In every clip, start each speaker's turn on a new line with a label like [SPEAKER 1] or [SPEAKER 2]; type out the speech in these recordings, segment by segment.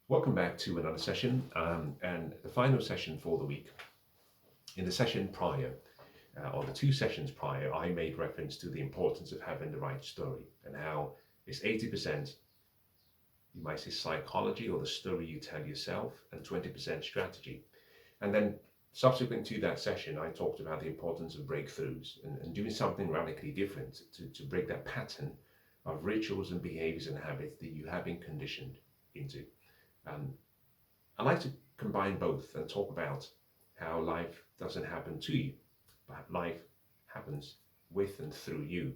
[SPEAKER 1] Welcome back to another session and the final session for the week. In the session prior, or the two sessions prior, I made reference to the importance of having the right story and how it's 80%, you might say, psychology or the story you tell yourself, and 20% strategy. And then subsequent to that session, I talked about the importance of breakthroughs and doing something radically different to break that pattern of rituals and behaviors and habits that you have been conditioned into. Um, I like to combine both and talk about how life doesn't happen to you, but life happens with and through you.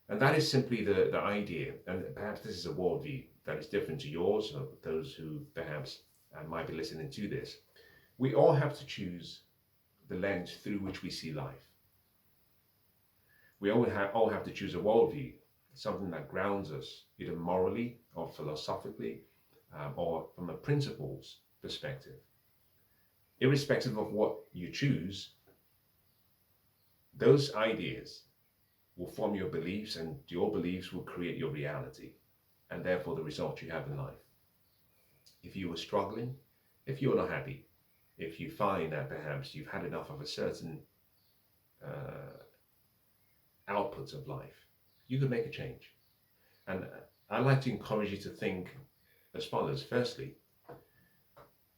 [SPEAKER 1] And that is simply the idea. And perhaps this is a worldview that is different to yours or those who perhaps might be listening to this. We all have to choose the lens through which we see life. We all have to choose a worldview, something that grounds us either morally or philosophically or from a principles perspective. Irrespective of what you choose, those ideas will form your beliefs, and your beliefs will create your reality, and therefore the result you have in life. If you are struggling, if you're not happy, if you find that perhaps you've had enough of a certain uh, output of life, you could make a change. And I like to encourage you to think as follows. Firstly,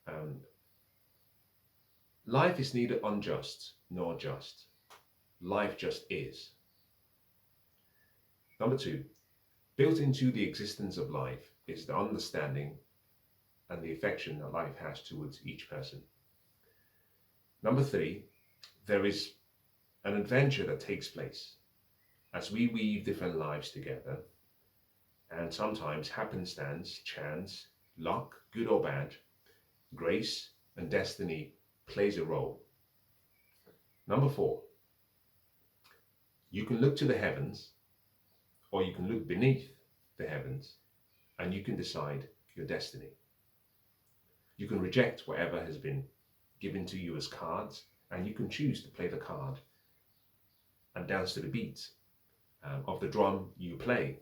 [SPEAKER 1] um, life is neither unjust nor just. Life just is. Number two, built into the existence of life is the understanding and the affection that life has towards each person. Number three, there is an adventure that takes place as we weave different lives together, and sometimes happenstance, chance, luck, good or bad, grace, and destiny plays a role. Number four, you can look to the heavens or you can look beneath the heavens and you can decide your destiny. You can reject whatever has been given to you as cards, and you can choose to play the card and dance to the beat of the drum you play.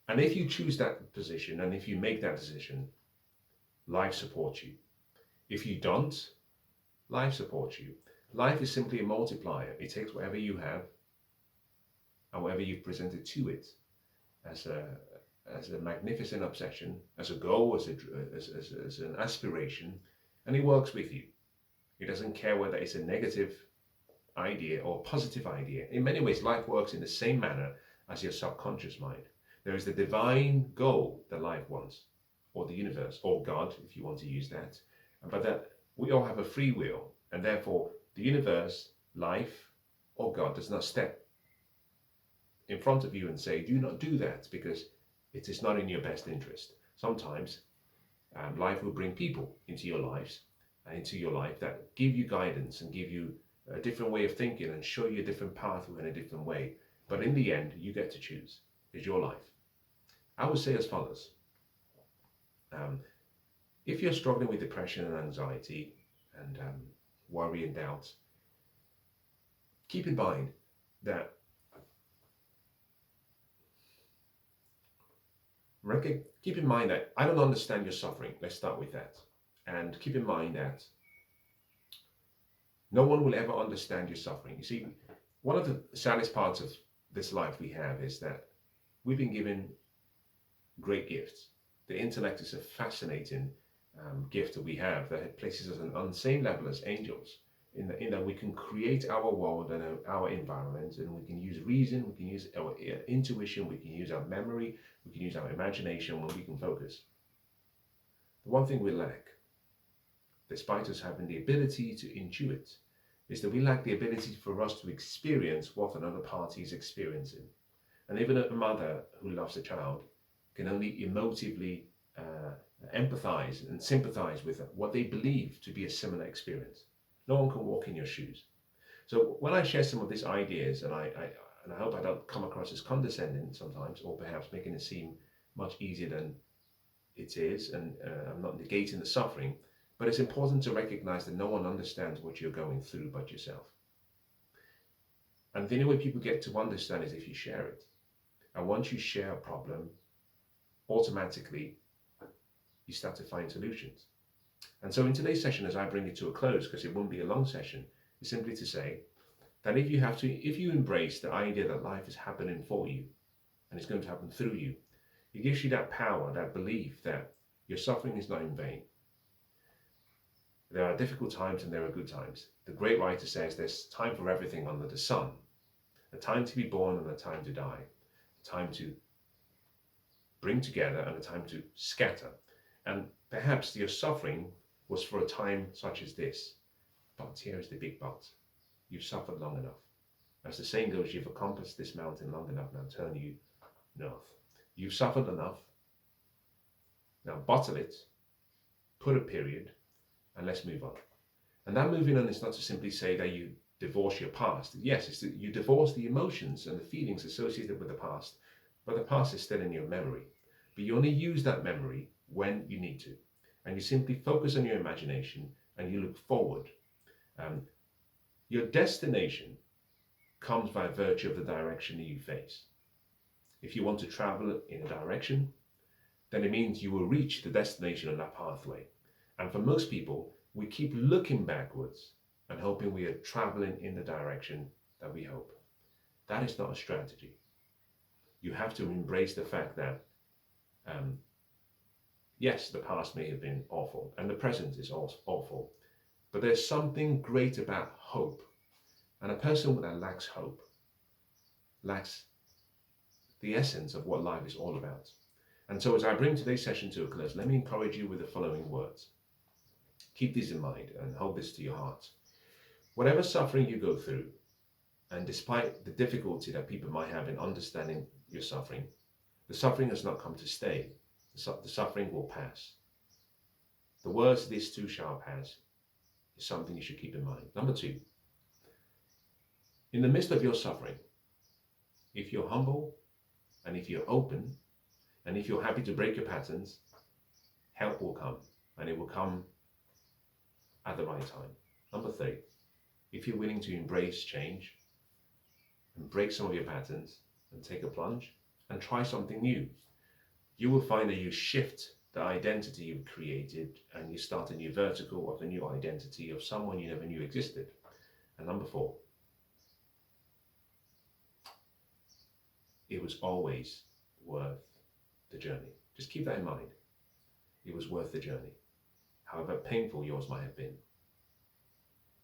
[SPEAKER 1] And if you choose that position and if you make that decision, life supports you. If you don't, life supports you. Life is simply a multiplier. It takes whatever you have and whatever you've presented to it as a magnificent obsession, as a goal, as an aspiration, and it works with you. It doesn't care whether it's a negative idea or a positive idea. In many ways, life works in the same manner as your subconscious mind. There is the divine goal that life wants, or the universe, or God, if you want to use that. But that we all have a free will, and therefore the universe, life, or God does not step in front of you and say, do not do that because it is not in your best interest. Sometimes life will bring people into your lives and into your life that give you guidance and give you a different way of thinking and show you a different pathway in a different way. But in the end, you get to choose. It's your life. I would say as follows. Um, if you're struggling with depression and anxiety and worry and doubt, keep in mind that keep in mind that I don't understand your suffering. Let's start with that. And keep in mind that no one will ever understand your suffering. You see, one of the saddest parts of this life we have is that we've been given great gifts. The intellect is a fascinating gift that we have that places us on the same level as angels. In that we can create our world and our environment, and we can use reason, we can use our intuition, we can use our memory, we can use our imagination when we can focus. The one thing we lack, despite us having the ability to intuit, is that we lack the ability for us to experience what another party is experiencing. And even a mother who loves a child can only emotively empathize and sympathize with what they believe to be a similar experience. No one can walk in your shoes. So when I share some of these ideas, and I hope I don't come across as condescending sometimes, or perhaps making it seem much easier than it is, and I'm not negating the suffering, but it's important to recognize that no one understands what you're going through but yourself. And the only way people get to understand is if you share it. And once you share a problem, automatically you start to find solutions. And so in today's session, as I bring it to a close, because it won't be a long session, is simply to say that if you embrace the idea that life is happening for you and it's going to happen through you, it gives you that power, that belief that your suffering is not in vain. There are difficult times and there are good times. The great writer says there's time for everything under the sun. A time to be born and a time to die. A time to bring together and a time to scatter. And perhaps your suffering was for a time such as this. But here is the big but. You've suffered long enough. As the saying goes, you've accomplished this mountain long enough, now turn you north. You've suffered enough. Now bottle it, put a period, and let's move on. And that moving on is not to simply say that you divorce your past. Yes, it's that you divorce the emotions and the feelings associated with the past, but the past is still in your memory. But you only use that memory when you need to. And you simply focus on your imagination and you look forward. Your destination comes by virtue of the direction that you face. If you want to travel in a direction, then it means you will reach the destination on that pathway. And for most people, we keep looking backwards and hoping we are traveling in the direction that we hope. That is not a strategy. You have to embrace the fact that, yes, the past may have been awful and the present is also awful, but there's something great about hope. And a person that lacks hope lacks the essence of what life is all about. And so as I bring today's session to a close, let me encourage you with the following words. Keep these in mind and hold this to your heart. Whatever suffering you go through, and despite the difficulty that people might have in understanding your suffering, the suffering has not come to stay. The suffering will pass. The words, "this too shall pass," is something you should keep in mind. Number two, in the midst of your suffering, if you're humble and if you're open and if you're happy to break your patterns, help will come, and it will come at the right time. Number three, if you're willing to embrace change and break some of your patterns and take a plunge and try something new, you will find that you shift the identity you've created and you start a new vertical of a new identity of someone you never knew existed. And number four, it was always worth the journey. Just keep that in mind. It was worth the journey, however painful yours might have been.